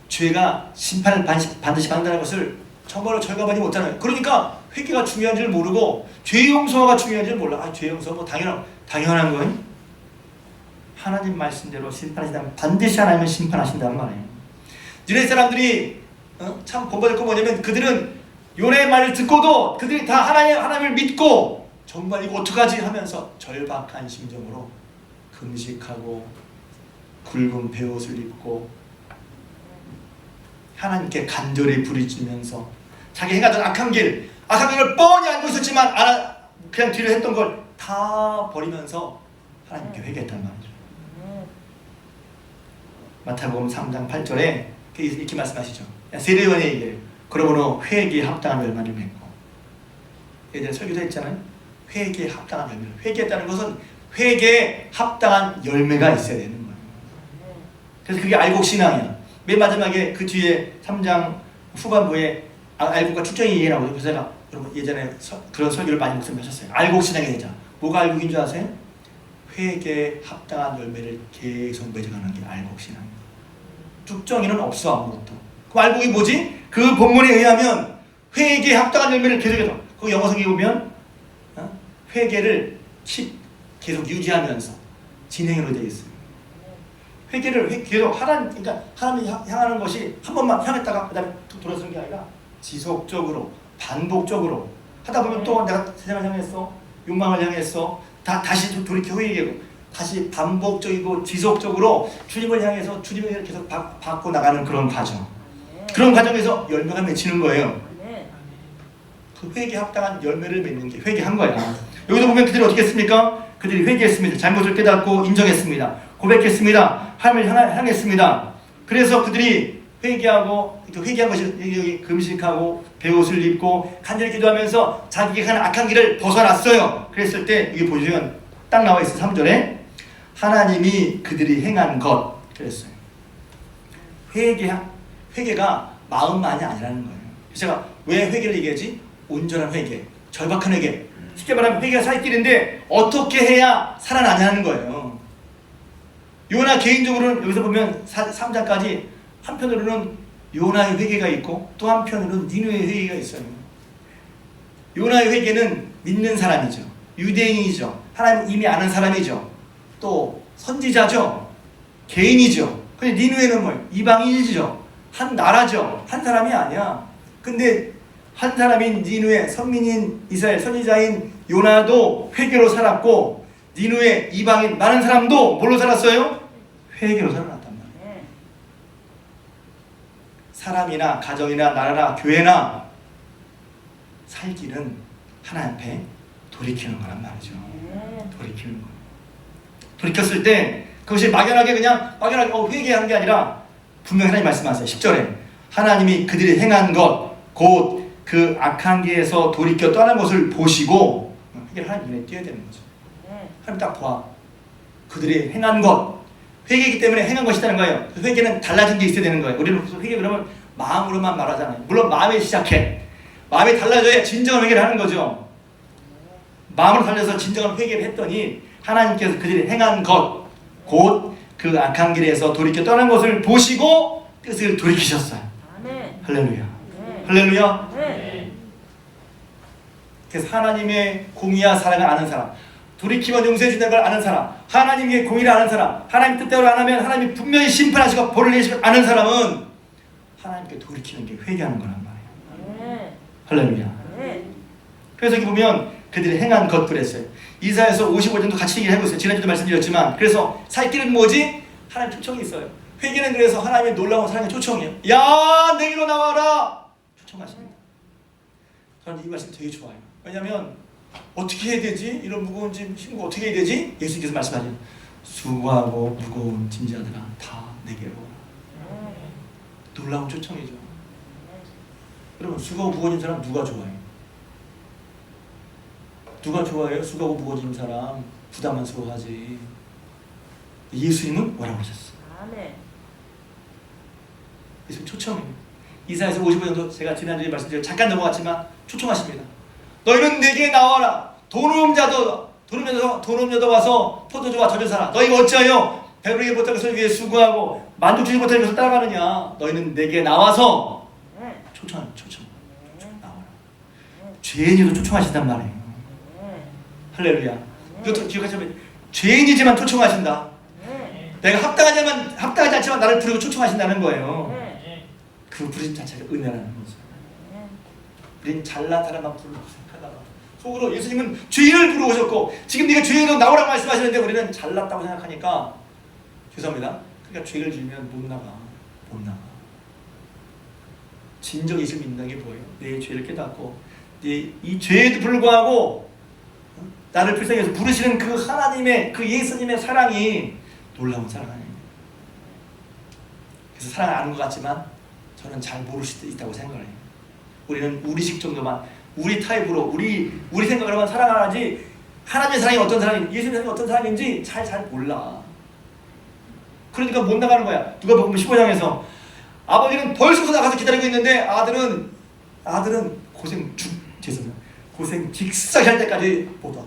죄가 심판을 반드시 받는다는 것을 정말로 절감하지 못하는 거예요. 그러니까 회개가 중요한 줄 모르고 죄 용서가 중요한 줄 몰라. 죄 용서 뭐 당연한 거예요. 하나님 말씀대로 심판하신다면 반드시 하나님은 심판하신다는 말이에요. 이런 사람들이 참 본받을 거 뭐냐면 그들은 요나의 말을 듣고도 그들이 다 하나님을 믿고 정말 이거 어떡하지 하면서 절박한 심정으로 금식하고 굵은 베옷을 입고 하나님께 간절히 부르짖으면서 자기 행하던 악한 길을 뻔히 알고 있었지만 그냥 뒤로 했던 걸 다 버리면서 하나님께 회개했단 말이죠. 마태복음 3장 8절에 이렇게 말씀하시죠. 세례요한의 얘기예요. 그러므로 회개에 합당한 열매를 맺고. 예전에 설교도 했잖아요. 회개에 합당한 열매를. 회개했다는 것은 회개에 합당한 열매가 있어야 되는 거예요. 그래서 그게 알곡신앙이야. 맨 마지막에 그 뒤에 3장 후반부에 알곡과 축정이 얘기 나오죠. 그래서 제가 여러분 예전에 그런 설교를 많이 목소리하셨어요. 알곡 신앙의 대자. 뭐가 알곡인 줄 아세요? 회개에 합당한 열매를 계속 맺어가는 게 알곡 신앙이에요. 축정이는 없어 아무것도. 그 알곡이 뭐지? 그 본문에 의하면 회개에 합당한 열매를 계속해서 그 영어 성경에 보면 회개를 계속 유지하면서 진행으로 되어 있어요. 회개를 계속 그러니까 하나님 향하는 것이 한 번만 향했다가 그다음에 돌아서는 게 아니라 지속적으로 반복적으로 하다 보면 또 내가 세상을 향했어, 욕망을 향했어, 다시 돌이켜 회개하고 다시 반복적이고 지속적으로 주님을 향해서 주님을 계속 받고 나가는 그런 과정. 그런 과정에서 열매가 맺히는 거예요. 그 회개에 합당한 열매를 맺는 게 회개한 거야. 여기도 보면 그들이 어떻게 했습니까? 그들이 회개했습니다. 잘못을 깨닫고 인정했습니다. 고백했습니다. 하나님을 향했습니다. 그래서 그들이 회개하고 회개한 것이 금식하고 베옷을 입고 간절히 기도하면서 자기가 한 악한 길을 벗어났어요. 그랬을 때 이게 보시면 딱 나와 있어요. 3절에 하나님이 그들이 행한 것 그랬어요. 회개가 마음만이 아니라는 거예요. 제가 왜 회개를 얘기하지? 온전한 회개, 절박한 회개. 쉽게 말하면 회개가 살 길인데 어떻게 해야 살아나냐는 거예요. 요나 개인적으로는 여기서 보면 3장까지 한편으로는 요나의 회개가 있고 또 한편으로는 니느웨의 회개가 있어요. 요나의 회개는 믿는 사람이죠. 유대인이죠. 하나님 이미 아는 사람이죠. 또 선지자죠. 개인이죠. 근데 니느웨는 뭐예요? 이방인이죠. 한 나라죠. 한 사람이 아니야. 근데 한 사람인 니느웨, 선민인 이스라엘 선지자인 요나도 회개로 살았고 니느웨 이방인 많은 사람도 뭘로 살았어요? 회개로 살아났단 말이에요. 사람이나 가정이나 나라나 교회나 살 길은 하나님 앞에 돌이키는 거란 말이죠. 돌이키는 거예요. 돌이켰을 때 그것이 막연하게 회개하는 게 아니라 분명히 하나님 말씀하세요. 10절에 하나님이 그들이 행한 것 곧 그 악한 길에서 돌이켜 떠난 것을 보시고 회개를 하나님 눈에 띄어야 되는 거죠. 하나님 딱 봐. 그들이 행한 것 회개이기 때문에 행한 것이라는 거예요. 회개는 달라진 게 있어야 되는 거예요. 우리는 회개 그러면 마음으로만 말하잖아요. 물론 마음에 시작해. 마음이 달라져야 진정한 회개를 하는 거죠. 마음으로 달려서 진정한 회개를 했더니 하나님께서 그들이 행한 것 곧 그 악한 길에서 돌이켜 떠난 것을 보시고 뜻을 돌이키셨어요. 아멘. 할렐루야. 할렐루야. 그래서 하나님의 공의와 사랑을 아는 사람, 돌이키면 용서해 준다는 걸 아는 사람, 하나님의 공의를 아는 사람, 하나님 뜻대로 안 하면 하나님이 분명히 심판하시고 벌을 내시고 아는 사람은 하나님께 돌이키는 게 회개하는 거란 말이에요. 할렐루야. 그래서 여기 보면 그들이 행한 것 그랬어요. 이사야서 55장도 같이 얘기를 해보세요. 지난주도 말씀드렸지만 그래서 살 길은 뭐지? 하나님 초청이 있어요. 회개는 그래서 하나님의 놀라운 사랑의 초청이에요. 야 내게로 나와라 초청하십니다. 저는 이 말씀 되게 좋아요. 왜냐하면 어떻게 해야 되지? 이런 무거운 짐 힘고 어떻게 해야 되지? 예수님께서 말씀하시죠. 수고하고 무거운 짐자들아 다 내게로 오라. 놀라운 초청이죠. 여러분 수고하고 무거워진 사람 누가 좋아해요? 누가 좋아해요? 수고하고 무거워진 사람 부담만 수고하지. 예수님은 뭐라고 하셨어? 아멘. 예수님 초청이에요. 이사야서 55장도 제가 지난주에 말씀드려 잠깐 넘어갔지만 초청하십니다. 너희는 내게 나와라. 돈 없는 자도 와서 포도주와 젖을 사라. 너희가 어찌하여 배부르게 못할 것을 위해 수고하고 만족주지 못할 것을 따라가느냐. 너희는 내게 나와서 초청 나와라. 죄인이도 초청하신단 말이에요. 할렐루야. 이것도 기억하시면 죄인이지만 초청하신다. 내가 합당하지 않지만 나를 부르고 초청하신다는 거예요. 그 부르심 자체가 은혜라는 거죠. 우린 잘난 사람만 부르고 생각하다가 속으로 예수님은 죄인을 부르셨고 지금 네가 죄인으로 나오라고 말씀하시는데 우리는 잘났다고 생각하니까 죄송합니다. 그러니까 죄를 지으면 못 나가. 진정 예수를 믿는 게 뭐예요? 내 죄를 깨닫고 이 죄에도 불구하고 나를 불쌍히 해서 부르시는 그 하나님의 그 예수님의 사랑이 놀라운 사랑 아니에요. 그래서 사랑을 아는 것 같지만 저는 잘 모를 수도 있다고 생각을 해요. 우리는 우리식 정도만 우리 타입으로 우리 생각을 하면 사랑을 하지 하나님의 사랑이 어떤 사랑인지 예수님의 사랑이 어떤 사랑인지 잘 몰라. 그러니까 못 나가는 거야. 누가 보면 15장에서 아버지는 벌써 나가서 기다리고 있는데 아들은 고생 직사히 할 때까지 못 와.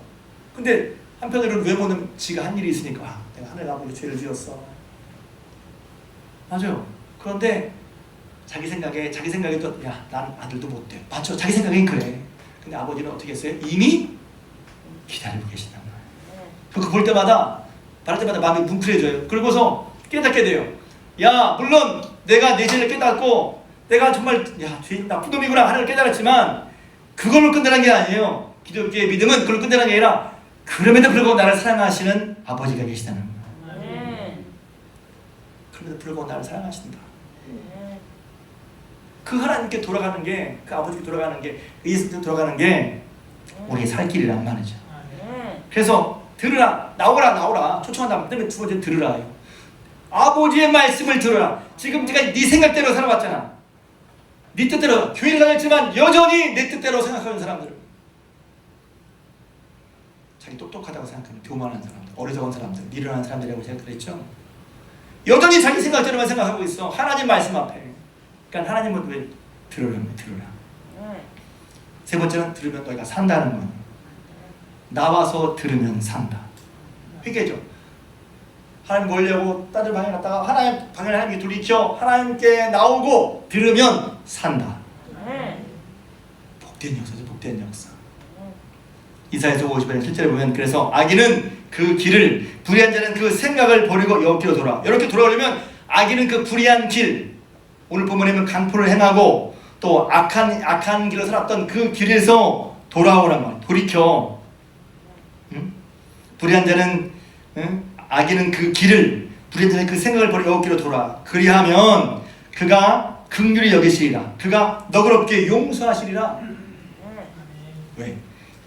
근데 한편으로는 외모는 지가 한 일이 있으니까 내가 하늘 아버지 죄를 지었어. 맞아요. 그런데 자기 생각에 또 난 아들도 못 돼. 맞죠? 자기 생각엔 그래. 근데 아버지는 어떻게 했어요? 이미 기다리고 계신단 말이에요. 그거 볼 때마다 바랄 때마다 마음이 뭉클해져요. 그러고서 깨닫게 돼요. 야, 물론 내가 내 죄를 깨닫고 내가 정말 죄인 나쁜 놈이구나 하나를 깨달았지만 그걸로 끝내는 게 아니에요. 기독교의 믿음은 그걸로 끝내는 게 아니라 그럼에도 불구하고 나를 사랑하시는 아버지가 계시다는 거예요. 그럼에도 불구하고 나를 사랑하신다. 그 하나님께 돌아가는 게, 그 아버지께 돌아가는 게, 예수님께 돌아가는 게 우리의 살 길이란 말이죠. 그래서 들으라, 나오라 초청한다. 그다음에 두 번째 들으라. 아버지의 말씀을 들으라. 지금까지 네 생각대로 살아왔잖아. 네 뜻대로 교회를 다녔지만 여전히 내 뜻대로 생각하는 사람들, 자기 똑똑하다고 생각하는 교만한 사람들, 어리석은 사람들, 미련한 사람들이라고 제가 그랬죠. 여전히 자기 생각대로만 생각하고 있어. 하나님 말씀 앞에. 그러니까 하나님은 왜 들으라. 세 번째는 들으면 너희가 산다는 거예요. 나와서 들으면 산다. 회개죠. 하나님 멀려고 다른 방에 갔다가 하나님 방에 하나님께 돌이켜 하나님께 나오고 들으면 산다. 복된 역사죠. 복된 역사. 이사야서 50장 7절에 보면 그래서 악인은 그 길을, 불의한 자는 그 생각을 버리고 여기로 돌아. 이렇게 돌아오려면 악인은 그 불의한 길, 오늘 본문에 보면 강포를 행하고 또 악한 길을 살았던 그 길에서 돌아오란 말이야. 돌이켜. 불의한 자는, 악인은 그 길을, 불의한 자는 그 생각을 버리고 여기로 돌아. 그리하면 그가 긍휼히 여기시리라. 그가 너그럽게 용서하시리라. 왜?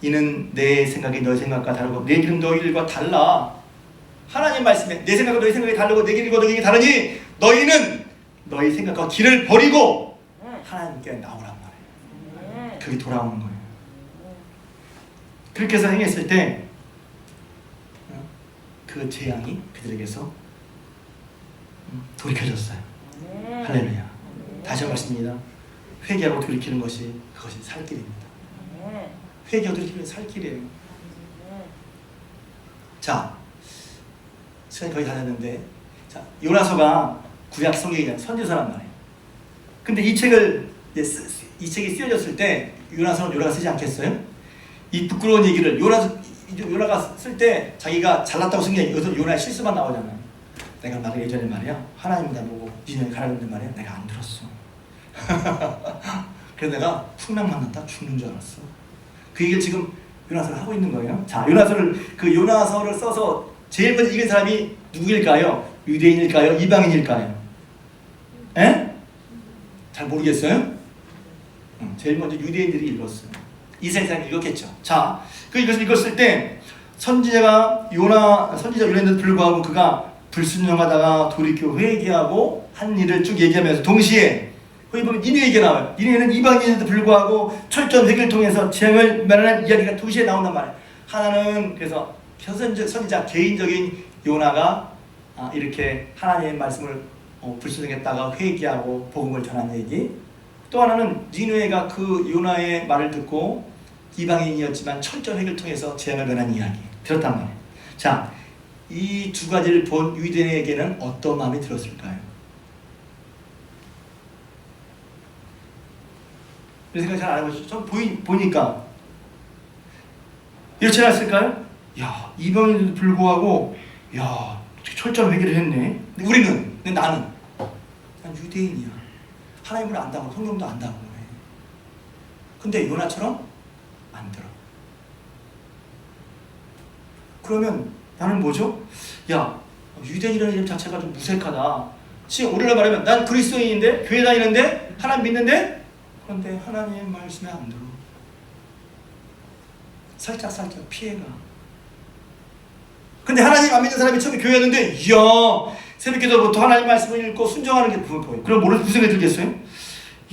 이는 내 생각이 너의 생각과 다르고 내 길은 너희 길과 달라. 하나님 말씀에 내 생각과 너희 생각이 다르고 내 길과 너희 길이 다르니 너희는 너희 생각과 길을 버리고 하나님께 나오란 말이에요. 그게 돌아오는 거예요. 그렇게 해서 행했을 때 그 재앙이 그들에게서 돌이켜졌어요. 할렐루야. 다시 말씀입니다. 회개하고 돌이키는 것이 그것이 살 길입니다. 회개하고 돌이키는 살 길이에요. 자, 시간이 거의 다 됐는데, 자, 요나서가 구약 성경이잖아요. 선지서란 말이에요. 근데 이 책이 쓰여졌을 때 요나서는 요나가 쓰지 않겠어요? 이 부끄러운 얘기를 요나가 쓸 때 자기가 잘났다고 쓴 게 여기서 요나의 실수만 나오잖아요. 내가 말을 예전에 말이야 하나님이 나보고 니네 가라는데 말이야 내가 안 들었어. 그래서 내가 풍랑 만났다 죽는 줄 알았어. 그 얘기를 지금 요나서를 하고 있는 거예요. 자, 그 요나서를 써서 제일 먼저 읽은 사람이 누구일까요? 유대인일까요? 이방인일까요? 에? 잘 모르겠어요? 제일 먼저 유대인들이 읽었어요. 이스라엘 사람이 읽었겠죠. 자, 이것을 읽었을 때 선지자 요나인데도 불구하고 그가 불순종하다가 돌이켜 회개하고 한 일을 쭉 얘기하면서 동시에 거기 보면 니네 얘기가 나와요. 니네는 이방인인데도 불구하고 철저한 회개를 통해서 재앙을 면하는 이야기가 동시에 나온단 말이에요. 하나는 그래서 선지자 개인적인 요나가 이렇게 하나님의 말씀을 불순종했다가 회개하고 복음을 전한 얘기. 또 하나는 니느웨가 그 요나의 말을 듣고 이방인이었지만 철저한 회개를 통해서 재앙을 면한 이야기 들었단 말이에요. 자, 이 두 가지를 본 유대인에게는 어떤 마음이 들었을까요? 이 생각 잘 안 해보시죠? 전 보니까 이렇지 않았을까요? 야, 이방인에도 불구하고 야, 철저한 회개를 했네. 근데 나는 난 유대인이야. 하나님을 안다고 성경도 안다고 해. 근데 요나처럼 안 들어. 그러면 나는 뭐죠? 야, 유대인이라는 이름 자체가 좀 무색하다. 지금 오늘날 말하면 난 그리스도인인데 교회 다니는데 하나님 믿는데 그런데 하나님의 말씀에 안 들어. 살짝 피해가. 근데 하나님 안 믿는 사람이 처음에 교회 왔는데 이야 새벽기도부터 하나님 말씀을 읽고 순종하는 게 보여요. 그럼 무슨 생각이 들겠어요?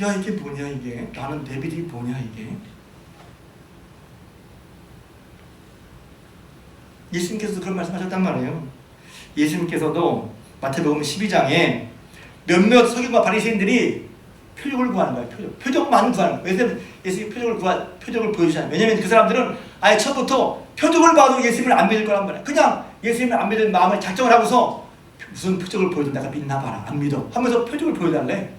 야 이게 뭐냐 이게 나는 내 믿음이 뭐냐 이게. 예수님께서도 그런 말씀하셨단 말이에요. 예수님께서도 마태복음 12장에 몇몇 서기관과 바리새인들이 표적을 구하는 거예요. 표적만 구하는 거예요. 왜냐면 예수님이 표적을 보여주잖아요. 왜냐면 그 사람들은 아예 처음부터 표적을 봐도 예수님을 안 믿을 거란 말이에요. 그냥 예수님을 안 믿을 마음을 작정을 하고서 무슨 표적을 보여준다. 내가 믿나 봐라. 안 믿어. 하면서 표적을 보여달래.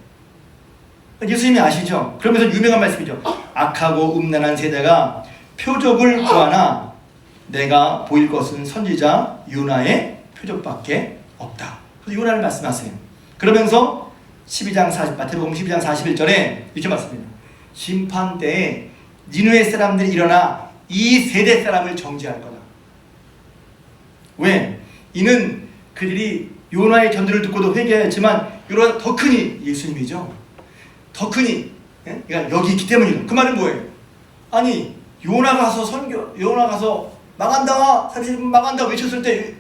예수님이 아시죠? 그러면서 유명한 말씀이죠. 악하고 음란한 세대가 표적을 구하나 내가 보일 것은 선지자 요나의 표적밖에 없다. 그래서 요나를 말씀하세요. 그러면서 마태복음 12장 41절에 이렇게 말씀합니다. 심판 때에 니느웨 사람들이 일어나 이 세대 사람을 정죄할 거다. 왜? 이는 그들이 요나의 전도를 듣고도 회개하였지만 요나가 더 크니 예수님이죠. 더 크니 그러니까 여기 있기 때문이다. 그 말은 뭐예요? 아니 요나가 가서 망한다 30분 망한다 외쳤을 때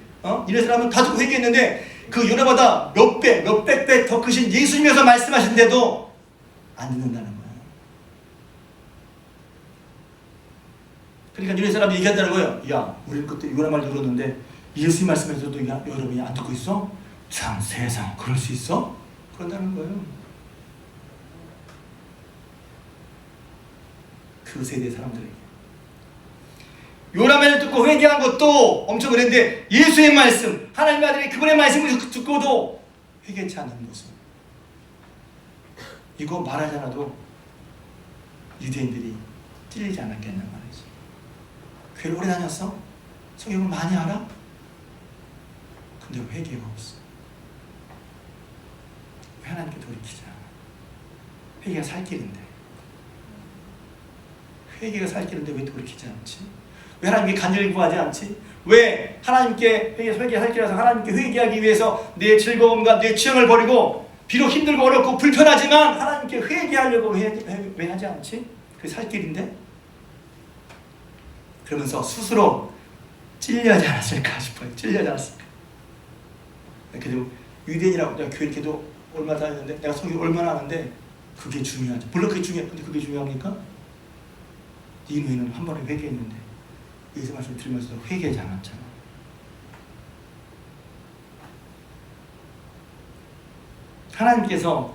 이네 사람은 다 듣고 회개했는데 그 요나보다 몇백 배 더 크신 예수님께서 말씀하신데도 안 듣는다는 거예요. 그러니까 이네 사람이 얘기한다는 거예요. 야, 우리는 그때 요나 말 들었는데 예수님 말씀에서도 여러분이 안 듣고 있어? 참 세상 그럴 수 있어? 그런다는 거예요. 그 세대 사람들에게 요나 말을 듣고 회개한 것도 엄청 그랬는데 예수의 말씀, 하나님의 아들이 그분의 말씀을 듣고도 회개치 않는 모습. 이거 말하지 않아도 유대인들이 찔리지 않았겠냐 말이지. 교회를 오래 다녔어? 성경을 많이 알아? 근데 회개가 없어. 왜 하나님께 돌이키지 않아? 회개가 살 길인데. 회개가 살 길인데 왜 돌이키지 않지? 왜 하나님께 간절히 구하지 않지? 왜 하나님께 회개할 길에서 하나님께 회개하기 위해서 내 즐거움과 내 취향을 버리고 비록 힘들고 어렵고 불편하지만 하나님께 회개하려고 왜 하지 않지? 그게 살 길인데? 그러면서 스스로 찔려지 않았을까 싶어요. 찔려지 않았을까? 그래도 유대인이라고 내가 교회 기도 얼마나 다녔는데 내가 성경 얼마나 아는데 그게 중요하죠. 물론 그게 중요해. 근데 그게 중요합니까? 니느웨는 한 번에 회개했는데 예수 말씀 들으면서 회개하지 않았잖아. 하나님께서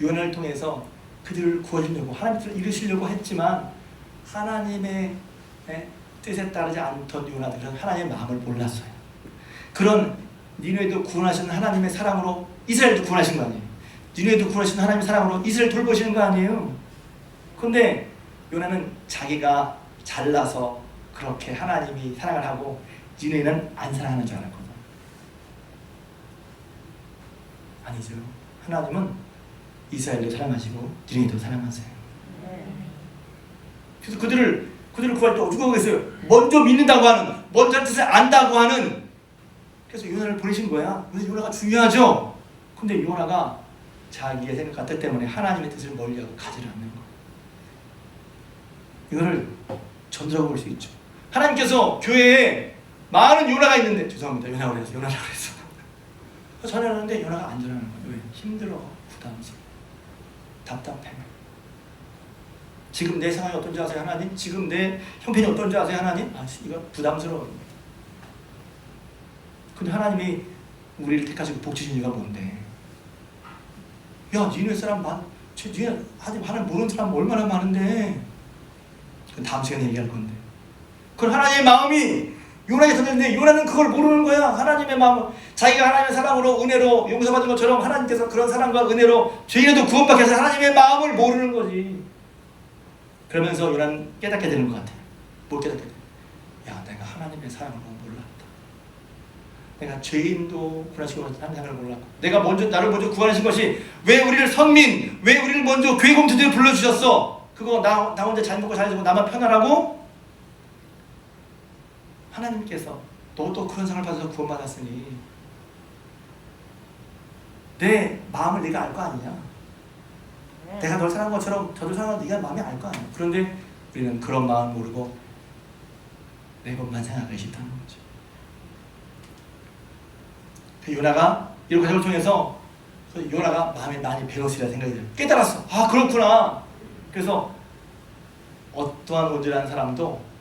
요나를 통해서 그들을 구하시려고 하나님께서 이루시려고 했지만 하나님의 뜻에 따르지 않던 요나들은 하나님의 마음을 몰랐어요. 그런 니느웨도 구원하시는 하나님의 사랑으로 이스라엘도 구원하신 거 아니에요. 니느웨도 구원하시는 하나님의 사랑으로 이스라엘 돌보시는 거 아니에요. 그런데 요나는 자기가 잘나서 그렇게 하나님이 사랑을 하고 니느웨는 안 사랑하는 줄 알았거든. 아니죠. 하나님은 이스라엘도 사랑하시고 니느웨도 사랑하세요. 그래서 그들을 구할 때 어떻게 하겠어요? 먼저 믿는다고 하는, 먼저 뜻을 안다고 하는. 그래서 요나를 보내신 거야. 그래서 요나가 중요하죠. 근데 요나가 자기의 생각과 뜻 때문에 하나님의 뜻을 멀리하고 가지를 않는 거예요. 이거를 전도라고 볼 수 있죠. 하나님께서 교회에 많은 요나가 있는데, 죄송합니다. 요나라고 그래서 전하는데 요나가 안 전하는 거예요. 왜? 힘들어, 부담스러워, 답답해. 지금 내 상황이 어떤지 아세요, 하나님? 지금 내 형편이 어떤지 아세요, 하나님? 이거 부담스러워. 근데 하나님이 우리를 택하시고 복 주신 이유가 뭔데? 야, 니네 사람 하나님 모르는 사람 얼마나 많은데. 그건 다음 시간에 얘기할 건데. 그건 하나님의 마음이 요나에 던졌는데 요나는 그걸 모르는 거야. 하나님의 마음, 자기가 하나님의 사랑으로 은혜로 용서받은 것처럼 하나님께서 그런 사랑과 은혜로 죄인에도 구원받게 해서 하나님의 마음을 모르는 거지. 그러면서 요나는 깨닫게 되는 것 같아요. 뭘 깨닫게 돼? 야, 내가 하나님의 사랑을 몰랐다. 내가 죄인도 구원하시고 하나님의 사랑을 몰랐고, 내가 나를 먼저 구원하신 것이 왜 우리를 선민, 왜 우리를 먼저 교회 공동체에 불러주셨어? 그거 나 혼자 잘 먹고 잘 살고 나만 편안하고? 하나님께서 너도 그런 상을 받아서 구원받았으니 내 마음을 네가 알 거 아니냐? 내가 널 사랑한 것처럼 저도 사랑하는 네가 마음이 알 거 아니야. 그런데 우리는 그런 마음 모르고 내 것만 생각하기 싫다는 거죠. 그 요나가 이런 과정을 통해서 요나가 마음에 많이 배웠으리라 생각이 들어요. 깨달았어. 그렇구나. 그래서 어떠한 온전한 사람도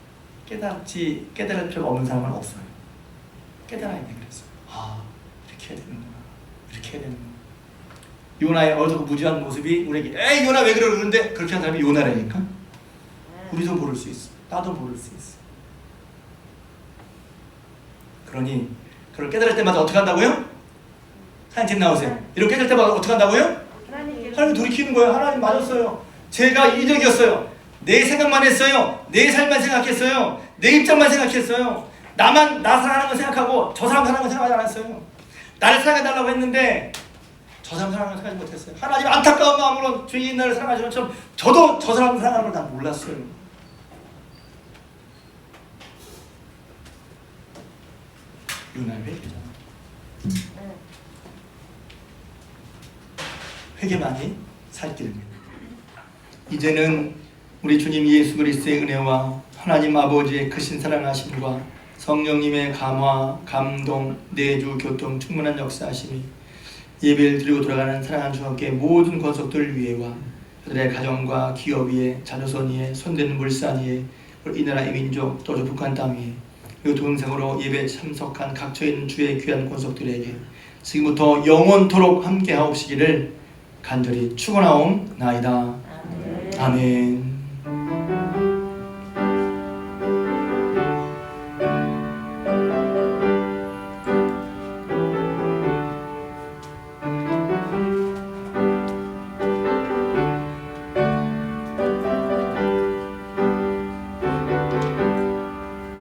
깨달을 필요가 없는 사람은 없어요. 깨달아야 돼. 그래서 이렇게 해야 되는구나, 이렇게 해야 되는구나. 요나의 어두고 무지한 모습이 우리에게 에이 요나 왜 그러는데 그렇게 한 사람이 요나라니까. 우리도 모를 수 있어. 나도 모를 수 있어. 그러니 그걸 깨달을 때마다 어떻게 한다고요? 하나님 나오세요. 이렇게 깨달을 때마다 어떻게 한다고요? 하나님 돌이키는 거예요. 하나님 맞았어요. 제가 이적이었어요. 내 생각만 했어요. 내 삶만 생각했어요. 내 입장만 생각했어요. 나만 나 사랑하는 거 생각하고 저 사람 사랑하는 거 생각하지 않았어요. 나를 사랑해달라고 했는데 저 사람 사랑하는 거 생각하지 못했어요. 하나님 안타까운 마음으로 주인 나를 사랑하시는 것처럼 저도 저 사람 사랑하는 걸 다 몰랐어요. 요나의 회개잖아. 회개만이 살 길입니다. 이제는 우리 주님 예수 그리스도의 은혜와 하나님 아버지의 크신 사랑하심과 성령님의 감화, 감동, 내주, 교통, 충만한 역사하심이 예배를 드리고 돌아가는 사랑하는 주님께 모든 권속들 위에와 그들의 가정과 기업 위에, 자녀선 위에, 손대는 물산 위에, 이 나라 이 민족 또 저 북한 땅 위에 그리고 동영상으로 예배에 참석한 각처에 있는 주의 귀한 권속들에게 지금부터 영원토록 함께하옵시기를 간절히 축원하옵나이다. 아멘.